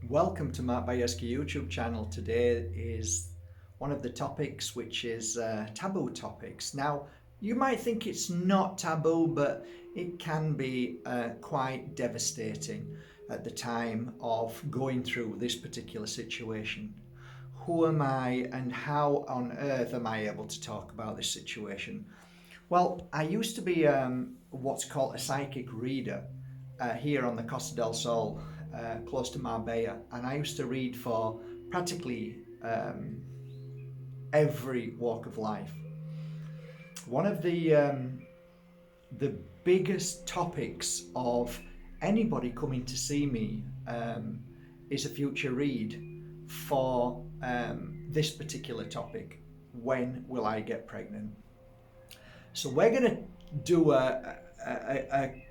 Welcome to my Bajerski YouTube channel. Today is one of the topics which is taboo topics. Now, you might think it's not taboo, but it can be quite devastating at the time of going through this particular situation. Who am I and how on earth am I able to talk about this situation? Well, I used to be what's called a psychic reader here on the Costa del Sol, close to Marbella, and I used to read for practically every walk of life. One of the biggest topics of anybody coming to see me is a future read for this particular topic. When will I get pregnant? So we're going to do a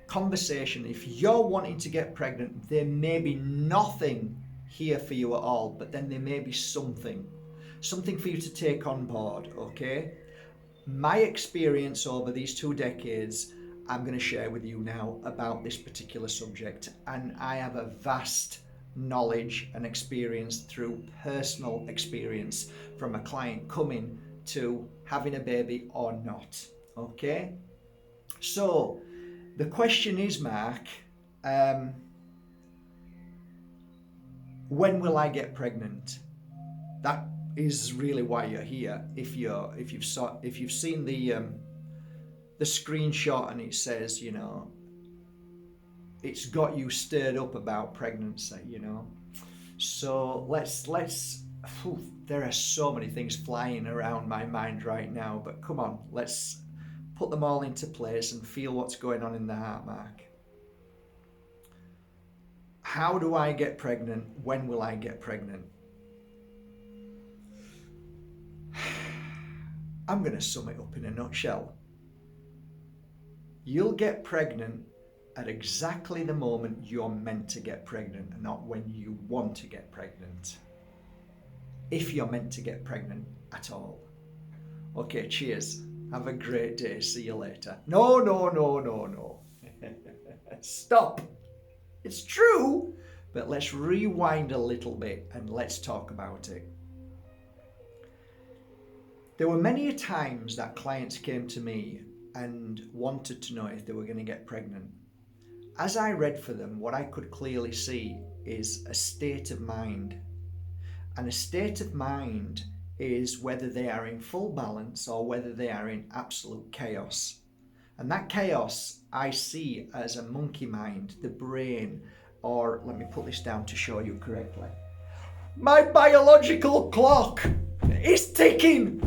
conversation. If you're wanting to get pregnant, there may be nothing here for you at all, but then there may be something for you to take on board, okay? My experience over these 2 decades, I'm going to share with you now about this particular subject, and I have a vast knowledge and experience through personal experience from a client coming to having a baby or not, okay? So the question is, Mark, when will I get pregnant? That is really why you're here. If you've seen the screenshot and it says, you know, it's got you stirred up about pregnancy, you know. So let's there are so many things flying around my mind right now, but come on, let's put them all into place and feel what's going on in the heart, Mark. How do I get pregnant? When will I get pregnant? I'm going to sum it up in a nutshell. You'll get pregnant at exactly the moment you're meant to get pregnant, and not when you want to get pregnant. If you're meant to get pregnant at all. Okay, cheers. Have a great day. See you later. No. Stop. It's true, but let's rewind a little bit and let's talk about it. There were many times that clients came to me and wanted to know if they were going to get pregnant. As I read for them, what I could clearly see is a state of mind. And a state of mind is whether they are in full balance or whether they are in absolute chaos. And that chaos I see as a monkey mind, the brain, or let me put this down to show you correctly. My biological clock is ticking.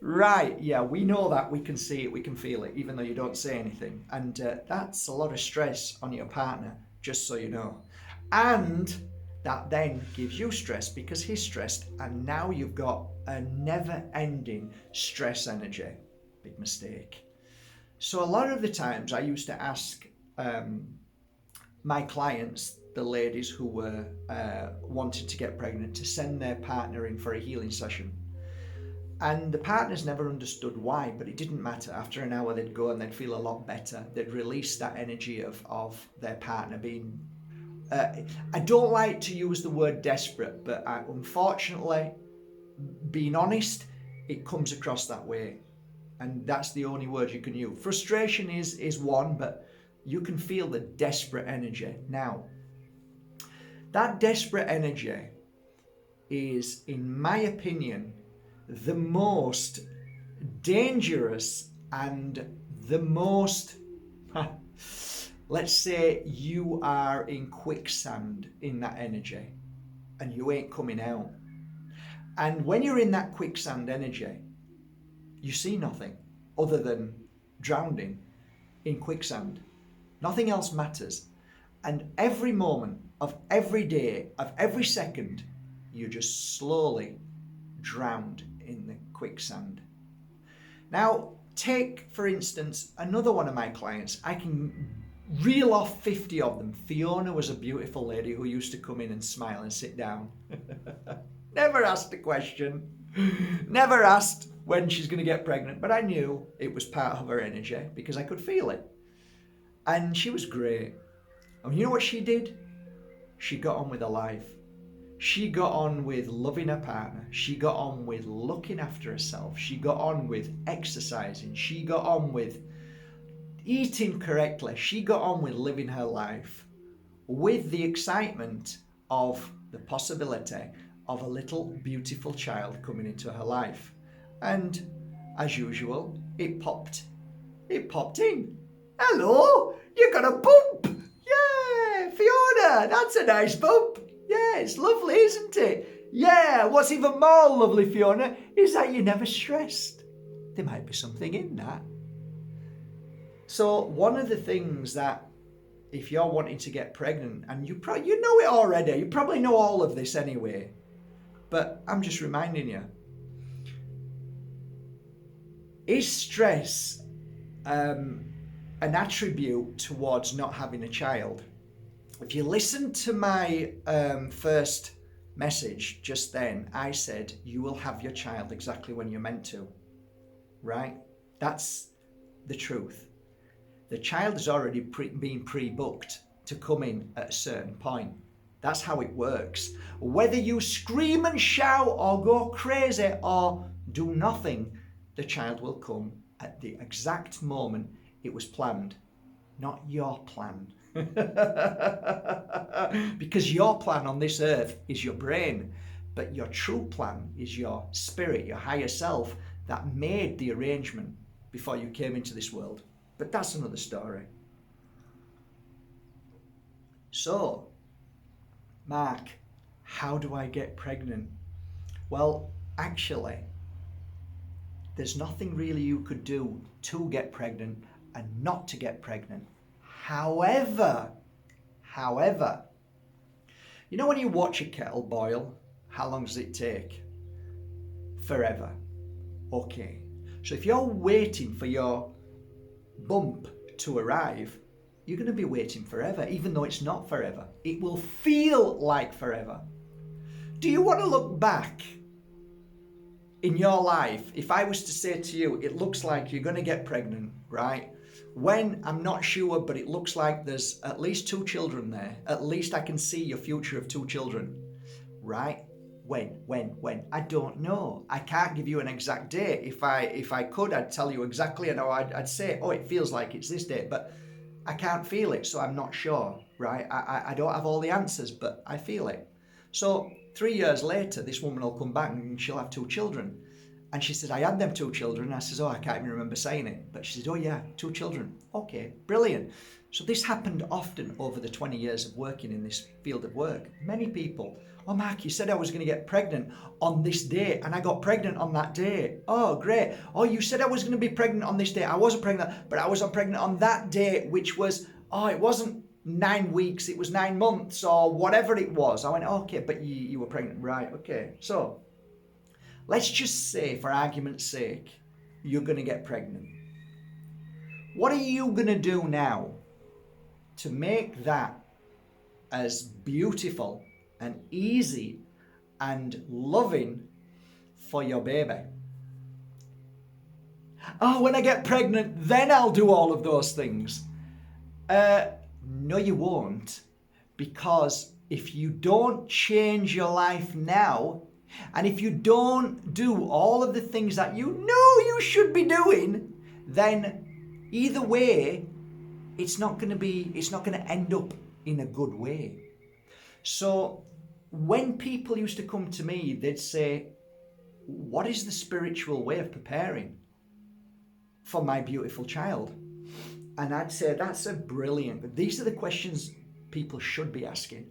Right, yeah, we know that, we can see it, we can feel it, even though you don't say anything. And that's a lot of stress on your partner, just so you know. And that then gives you stress because he's stressed, and now you've got a never-ending stress energy. Big mistake. So a lot of the times I used to ask my clients, the ladies who were wanting to get pregnant, to send their partner in for a healing session. And the partners never understood why, but it didn't matter. After an hour they'd go and they'd feel a lot better. They'd release that energy of their partner being I don't like to use the word desperate, but unfortunately, being honest, it comes across that way. And that's the only word you can use. Frustration is one, but you can feel the desperate energy. Now, that desperate energy is, in my opinion, the most dangerous and the most... Let's say you are in quicksand in that energy and you ain't coming out. And when you're in that quicksand energy, you see nothing other than drowning in quicksand. Nothing else matters. And every moment of every day, of every second, you're just slowly drowned in the quicksand. Now, take, for instance, another one of my clients. I can reel off 50 of them. Fiona was a beautiful lady who used to come in and smile and sit down. Never asked a question. Never asked when she's going to get pregnant, but I knew it was part of her energy because I could feel it. And she was great. And you know what she did? she got on with her life. She got on with loving her partner. She got on with looking after herself. She got on with exercising. She got on with eating correctly. She got on with living her life with the excitement of the possibility of a little beautiful child coming into her life. And as usual, it popped in. Hello, you got a bump. Yeah, Fiona, that's a nice bump. Yeah, it's lovely, isn't it? Yeah, what's even more lovely, Fiona, is that you're never stressed. There might be something in that. So one of the things that, if you're wanting to get pregnant, and you know it already, you probably know all of this anyway, but I'm just reminding you, is stress an attribute towards not having a child? If you listen to my first message just then, I said you will have your child exactly when you're meant to, right? That's the truth. The child has already been pre-booked to come in at a certain point. That's how it works. Whether you scream and shout or go crazy or do nothing, the child will come at the exact moment it was planned, not your plan. Because your plan on this earth is your brain, but your true plan is your spirit, your higher self that made the arrangement before you came into this world. But that's another story. So, Mark, how do I get pregnant? Well, actually, there's nothing really you could do to get pregnant and not to get pregnant. However, you know when you watch a kettle boil, how long does it take? Forever. Okay. So if you're waiting for your bump to arrive, you're going to be waiting forever, even though it's not forever. It will feel like forever. Do you want to look back in your life? If I was to say to you, it looks like you're going to get pregnant, right? When, I'm not sure, but it looks like there's at least 2 children there. At least I can see your future of 2 children, right? When? I don't know. I can't give you an exact date. If I could, I'd tell you exactly. I know I'd say, oh, it feels like it's this date, but I can't feel it, so I'm not sure, right? I don't have all the answers, but I feel it. So 3 years later, this woman will come back and she'll have 2 children. And she said, I had them 2 children. And I says, oh, I can't even remember saying it. But she said, oh yeah, 2 children. Okay, brilliant. So this happened often over the 20 years of working in this field of work. Many people, oh Mark, you said I was going to get pregnant on this day and I got pregnant on that day. Oh, great. Oh, you said I was going to be pregnant on this day. I wasn't pregnant, but I was pregnant on that day, which was, oh, it wasn't 9 weeks, it was 9 months or whatever it was. I went, okay, but you were pregnant, right? Okay, so let's just say, for argument's sake, you're going to get pregnant. What are you going to do now to make that as beautiful and easy and loving for your baby? Oh, when I get pregnant, then I'll do all of those things. No, you won't. Because if you don't change your life now, and if you don't do all of the things that you know you should be doing, then either way, it's not going to end up in a good way. So when people used to come to me, they'd say, what is the spiritual way of preparing for my beautiful child? And I'd say, that's a brilliant, these are the questions people should be asking.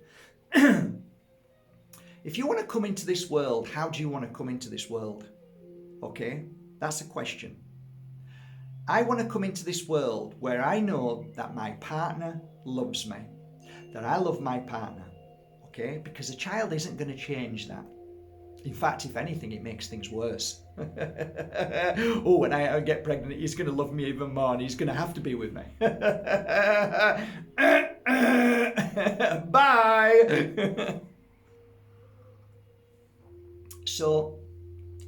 If you want to come into this world, how do you want to come into this world? Okay, that's a question. I want to come into this world where I know that my partner loves me, that I love my partner, okay? Because a child isn't going to change that. In fact, if anything, it makes things worse. Oh, when I get pregnant, he's going to love me even more and he's going to have to be with me. Bye! So,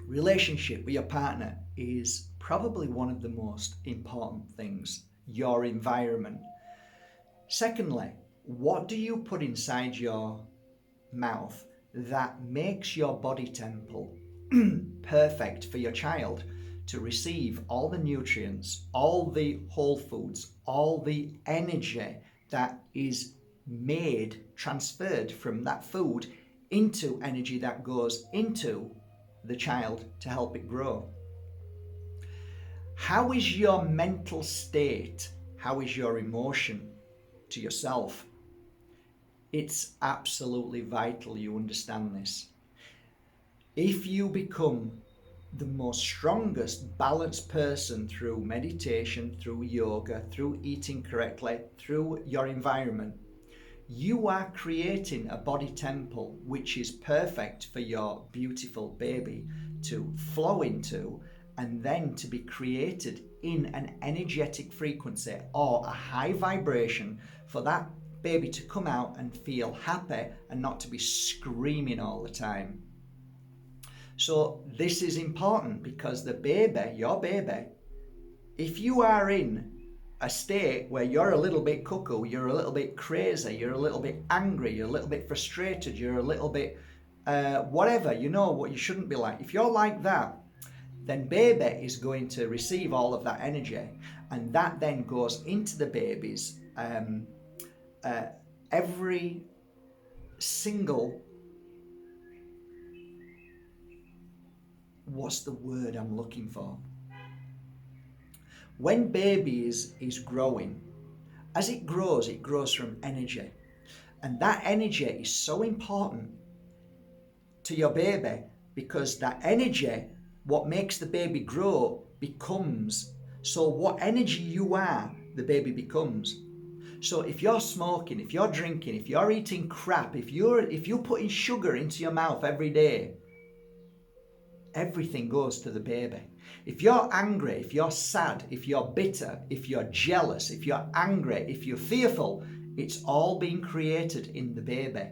relationship with your partner is probably one of the most important things, your environment. Secondly, What do you put inside your mouth that makes your body temple perfect for your child to receive all the nutrients, all the whole foods, all the energy that is made, transferred from that food into energy that goes into the child to help it grow? How is your mental state? How is your emotion to yourself? It's absolutely vital you understand this. If you become the most strongest balanced person through meditation, through yoga, through eating correctly, through your environment, you are creating a body temple which is perfect for your beautiful baby to flow into, and then to be created in an energetic frequency or a high vibration for that baby to come out and feel happy and not to be screaming all the time. So this is important because the baby, your baby, if you are in a state where you're a little bit cuckoo, you're a little bit crazy, you're a little bit angry, you're a little bit frustrated, you're a little bit whatever, you know what you shouldn't be like. If you're like that, then baby is going to receive all of that energy, and that then goes into the baby's every single, what's the word I'm looking for? When baby is growing, as it grows from energy. And that energy is so important to your baby because that energy, what makes the baby grow, becomes. So what energy you are, the baby becomes. So if you're smoking, if you're drinking, if you're eating crap, if you're putting sugar into your mouth every day, everything goes to the baby. If you're angry, if you're sad, if you're bitter, if you're jealous, if you're angry, if you're fearful, it's all being created in the baby.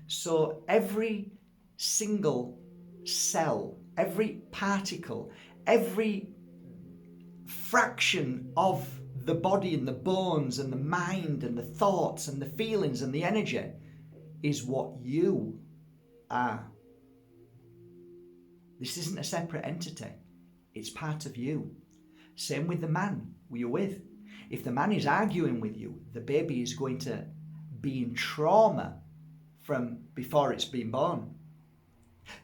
So every single cell, every particle, every fraction of the body and the bones and the mind and the thoughts and the feelings and the energy is what you are. This isn't a separate entity. It's part of you. Same with the man you're with. If the man is arguing with you, the baby is going to be in trauma from before it's been born.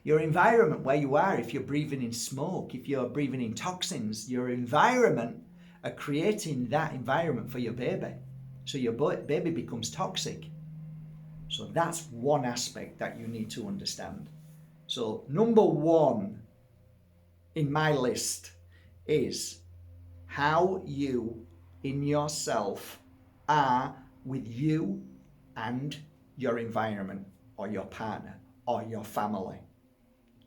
Your environment where you are, if you're breathing in smoke, if you're breathing in toxins, your environment are creating that environment for your baby. So your baby becomes toxic. So that's one aspect that you need to understand. So number one in my list is how you in yourself are with you and your environment or your partner or your family.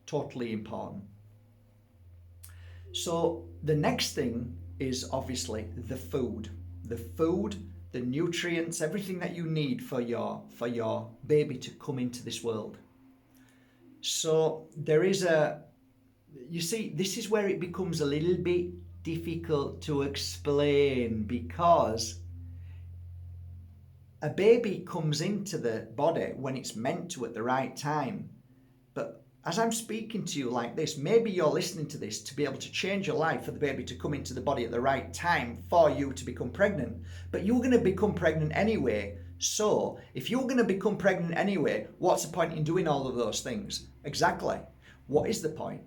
Totally important. So the next thing is obviously the food. The food, the nutrients, everything that you need for your baby to come into this world. So there is you see, this is where it becomes a little bit difficult to explain, because a baby comes into the body when it's meant to at the right time. But as I'm speaking to you like this, maybe you're listening to this to be able to change your life for the baby to come into the body at the right time for you to become pregnant. But you're going to become pregnant anyway. So if you're going to become pregnant anyway, what's the point in doing all of those things? Exactly. What is the point?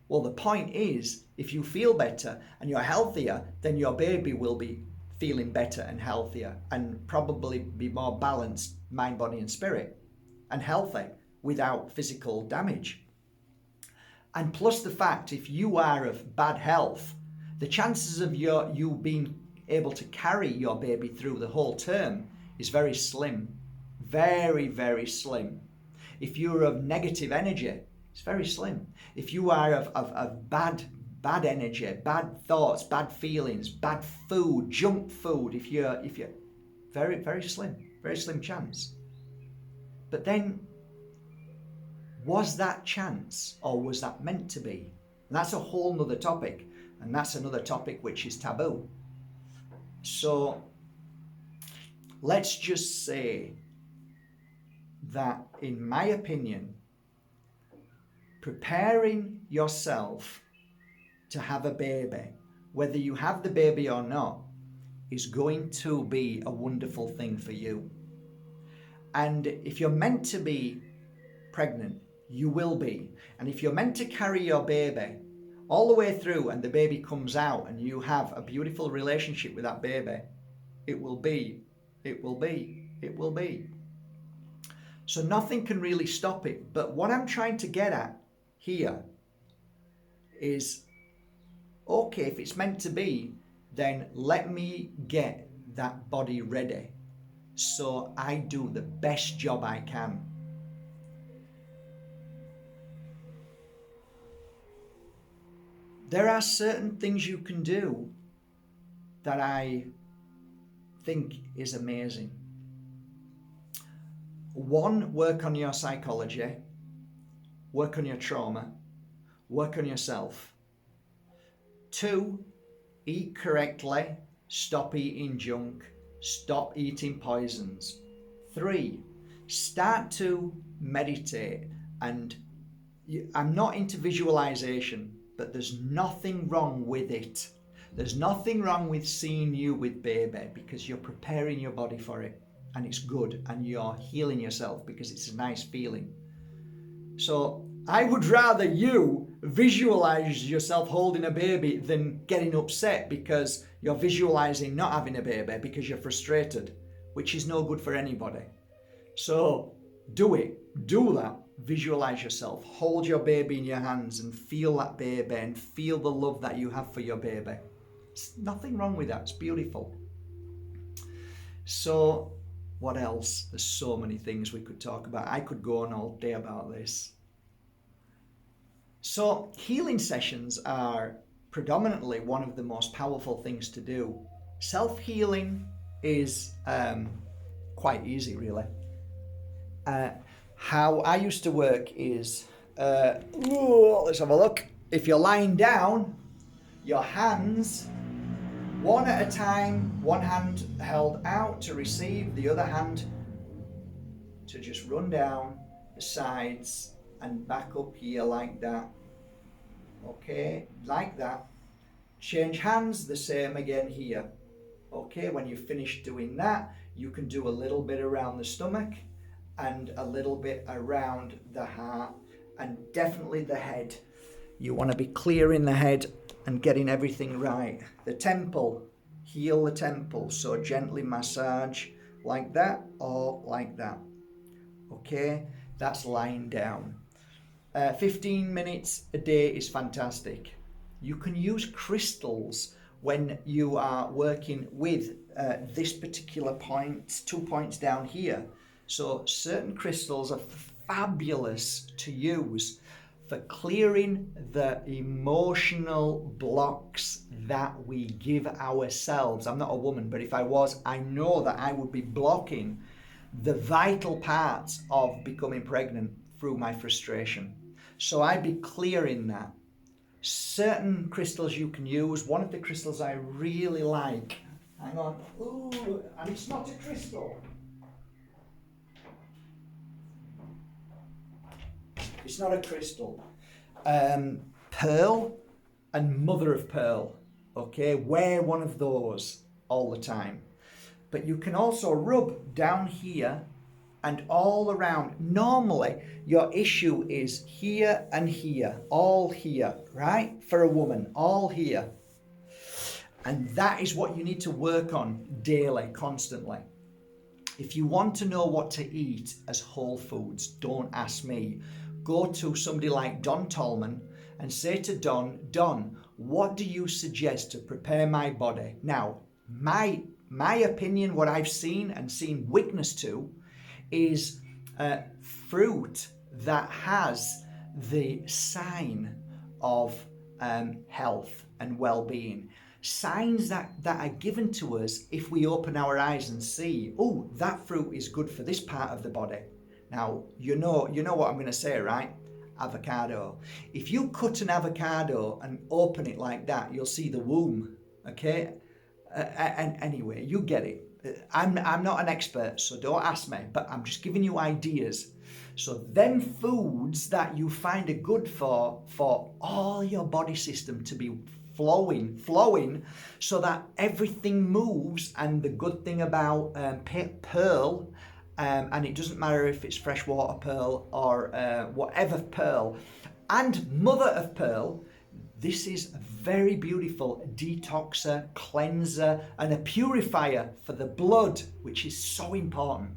Well, the point is, if you feel better and you're healthier, then your baby will be feeling better and healthier and probably be more balanced mind, body and spirit and healthy without physical damage. And plus the fact, if you are of bad health, the chances of you being able to carry your baby through the whole term is very slim. Very, very slim. If you're of negative energy, it's very slim. If you are of bad energy, bad thoughts, bad feelings, bad food, junk food, if you're very, very slim chance. But then, was that chance or was that meant to be? And that's a whole nother topic, and that's another topic which is taboo. So Let's just say that, in my opinion, preparing yourself to have a baby, whether you have the baby or not, is going to be a wonderful thing for you. And if you're meant to be pregnant, you will be. And if you're meant to carry your baby all the way through and the baby comes out and you have a beautiful relationship with that baby, it will be. So nothing can really stop it. But what I'm trying to get at here is, okay, if it's meant to be, then let me get that body ready so I do the best job I can. There are certain things you can do that I think is amazing. One, work on your psychology, work on your trauma, work on yourself. Two, eat correctly, stop eating junk, stop eating poisons. Three, start to meditate. And I'm not into visualization, but there's nothing wrong with it. There's nothing wrong with seeing you with baby, because you're preparing your body for it, and it's good, and you're healing yourself because it's a nice feeling. So I would rather you visualize yourself holding a baby than getting upset because you're visualizing not having a baby because you're frustrated, which is no good for anybody. So do it. Do that. Visualize yourself. Hold your baby in your hands and feel that baby and feel the love that you have for your baby. There's nothing wrong with that. It's beautiful. So what else? There's so many things we could talk about. I could go on all day about this. So healing sessions are predominantly one of the most powerful things to do. Self-healing is quite easy, really. How I used to work is, let's have a look. If you're lying down, your hands, one at a time, one hand held out to receive, the other hand to just run down the sides and back up here like that. Okay, like that. Change hands, the same again here. Okay, when you've finished doing that, you can do a little bit around the stomach and a little bit around the heart, and definitely the head. You want to be clearing the head and getting everything right. The temple, heal the temple, so gently massage like that or like that. Okay, that's lying down. 15 minutes a day is fantastic. You can use crystals when you are working with this particular point, 2 points down here. So certain crystals are fabulous to use for clearing the emotional blocks that we give ourselves. I'm not a woman, but if I was, I know that I would be blocking the vital parts of becoming pregnant through my frustration. So I'd be clearing that. Certain crystals you can use. One of the crystals I really like, hang on, ooh, and it's not a crystal. It's not a crystal. Pearl and mother of pearl. Okay, wear one of those all the time. But you can also rub down here and all around. Normally, your issue is here and here, all here, right? For a woman, all here. And that is what you need to work on daily, constantly. If you want to know what to eat as whole foods, don't ask me. Go to somebody like Don Tolman and say to Don, what do you suggest to prepare my body? Now, my opinion, what I've seen and seen witness to, is fruit that has the sign of health and well-being. Signs that are given to us if we open our eyes and see, oh, that fruit is good for this part of the body. Now, you know what I'm going to say, right? Avocado. If you cut an avocado and open it like that, you'll see the womb, okay? And anyway, you get it. I'm not an expert, so don't ask me, but I'm just giving you ideas. So them foods that you find are good for all your body system to be flowing, so that everything moves. And the good thing about pearl, and it doesn't matter if it's freshwater pearl or whatever pearl, and mother of pearl, this is a very beautiful detoxer, cleanser, and a purifier for the blood, which is so important.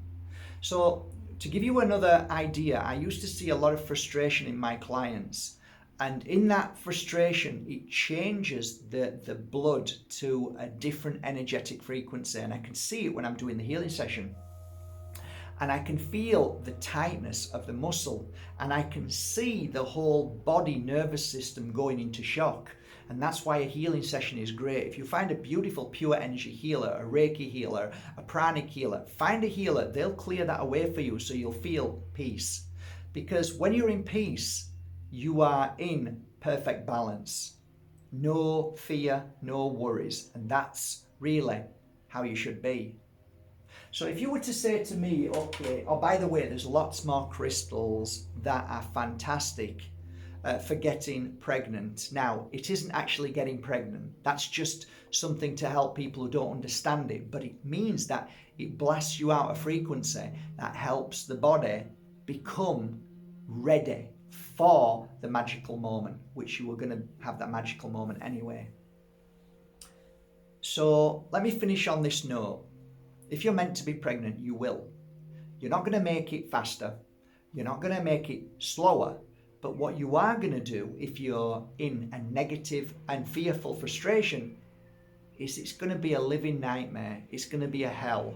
So to give you another idea, I used to see a lot of frustration in my clients. And in that frustration, it changes the blood to a different energetic frequency. And I can see it when I'm doing the healing session. And I can feel the tightness of the muscle. And I can see the whole body nervous system going into shock. And that's why a healing session is great. If you find a beautiful pure energy healer, a Reiki healer, a pranic healer, find a healer. They'll clear that away for you so you'll feel peace. Because when you're in peace, you are in perfect balance. No fear, no worries. And that's really how you should be. So if you were to say to me, okay, oh, by the way, there's lots more crystals that are fantastic for getting pregnant. Now, it isn't actually getting pregnant. That's just something to help people who don't understand it. But it means that it blasts you out a frequency that helps the body become ready for the magical moment, which you were going to have that magical moment anyway. So let me finish on this note. If you're meant to be pregnant, you will. You're not going to make it faster. You're not going to make it slower. But what you are going to do if you're in a negative and fearful frustration is it's going to be a living nightmare. It's going to be a hell.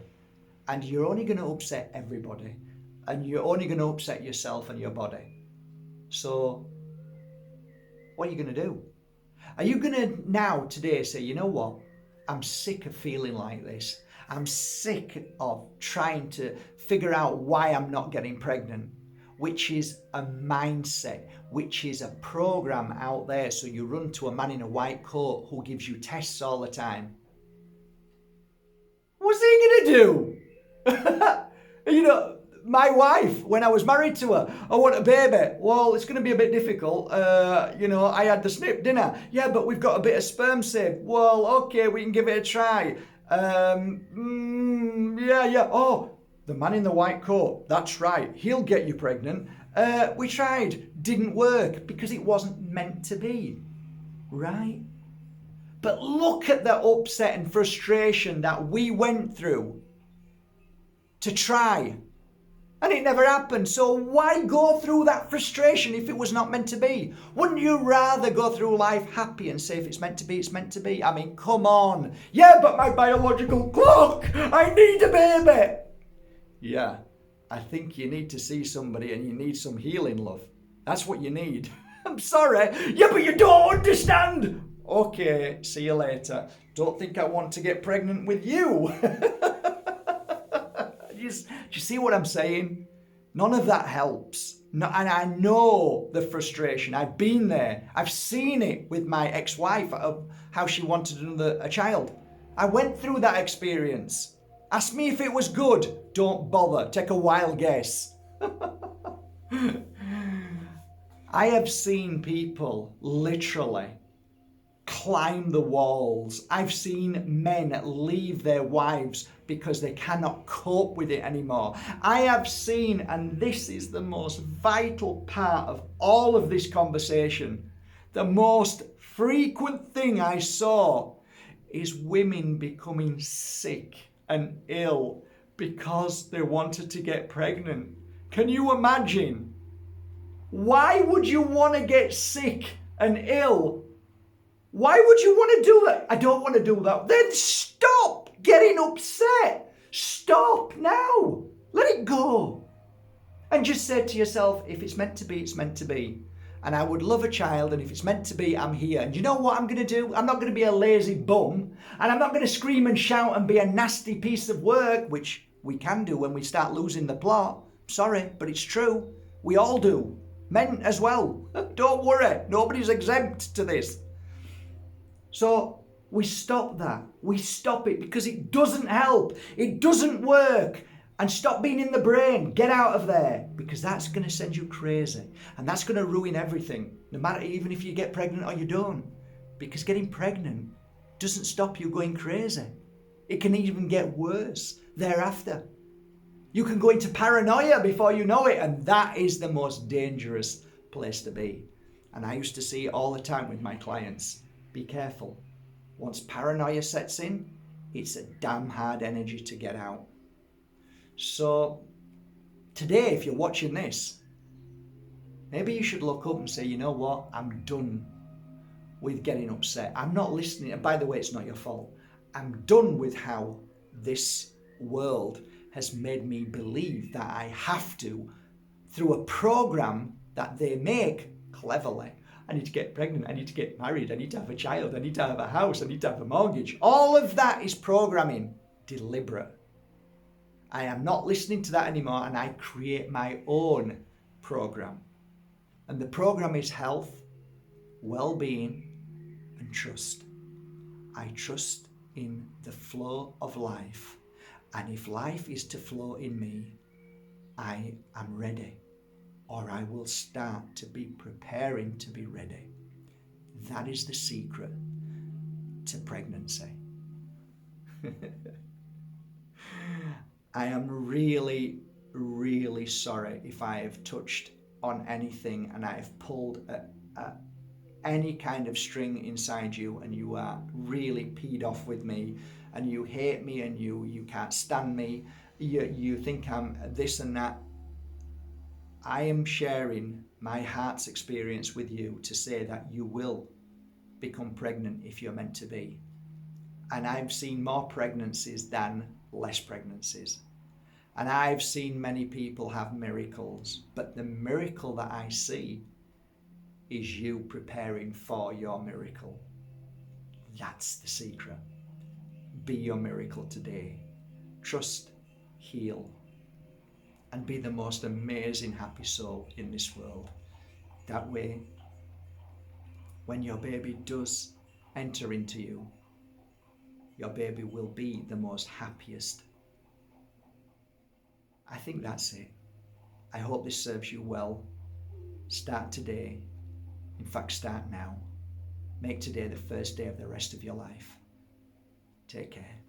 And you're only going to upset everybody. And you're only going to upset yourself and your body. So what are you going to do? Are you going to now today say, you know what? I'm sick of feeling like this. I'm sick of trying to figure out why I'm not getting pregnant, which is a mindset, which is a program out there. So you run to a man in a white coat who gives you tests all the time. What's he going to do? You know, my wife, when I was married to her, I want a baby. Well, it's going to be a bit difficult. You know, I had the snip, didn't I? Yeah, but we've got a bit of sperm saved. Well, okay, we can give it a try. Yeah. Oh, the man in the white coat. That's right. He'll get you pregnant. We tried. Didn't work because it wasn't meant to be. Right? But look at the upset and frustration that we went through to try. And it never happened. So why go through that frustration if it was not meant to be? Wouldn't you rather go through life happy and say if it's meant to be, it's meant to be? I mean, come on. Yeah, but my biological clock, I need a baby. Yeah, I think you need to see somebody and you need some healing, love. That's what you need. I'm sorry. Yeah, but you don't understand. Okay, see you later. Don't think I want to get pregnant with you. Do you see what I'm saying? None of that helps. No, and I know the frustration. I've been there. I've seen it with my ex-wife of how she wanted a child. I went through that experience. Ask me if it was good. Don't bother. Take a wild guess. I have seen people literally climb the walls. I've seen men leave their wives because they cannot cope with it anymore. I have seen, and this is the most vital part of all of this conversation, the most frequent thing I saw is women becoming sick and ill because they wanted to get pregnant. Can you imagine? Why would you want to get sick and ill? Why would you want to do that? I don't want to do that. Then stop getting upset. Stop now. Let it go. And just say to yourself, if it's meant to be, it's meant to be. And I would love a child, and if it's meant to be, I'm here. And you know what I'm going to do? I'm not going to be a lazy bum, and I'm not going to scream and shout and be a nasty piece of work, which we can do when we start losing the plot. Sorry, but it's true. We all do. Men as well. Don't worry. Nobody's exempt to this. So We stop that. We stop it because it doesn't help. It doesn't work. And stop being in the brain. Get out of there, because that's going to send you crazy. And that's going to ruin everything, no matter even if you get pregnant or you don't. Because getting pregnant doesn't stop you going crazy. It can even get worse thereafter. You can go into paranoia before you know it, and that is the most dangerous place to be. And I used to see it all the time with my clients. Be careful. Once paranoia sets in, it's a damn hard energy to get out. So today, if you're watching this, maybe you should look up and say, you know what, I'm done with getting upset. I'm not listening. And by the way, it's not your fault. I'm done with how this world has made me believe that I have to, through a program that they make cleverly. I need to get pregnant. I need to get married. I need to have a child. I need to have a house. I need to have a mortgage. All of that is programming, deliberate. I am not listening to that anymore, and I create my own program. And the program is health, well-being, and trust. I trust in the flow of life. And if life is to flow in me, I am ready, or I will start to be preparing to be ready. That is the secret to pregnancy. I am really, really sorry if I have touched on anything and I have pulled any kind of string inside you, and you are really peed off with me, and you hate me, and you can't stand me, you think I'm this and that. I am sharing my heart's experience with you to say that you will become pregnant if you're meant to be. And I've seen more pregnancies than less pregnancies. And I've seen many people have miracles, but the miracle that I see is you preparing for your miracle. That's the secret. Be your miracle today. Trust, heal, and be the most amazing happy soul in this world. That way, when your baby does enter into you, your baby will be the most happiest. I think that's it. I hope this serves you well. Start today. In fact, start now. Make today the first day of the rest of your life. Take care.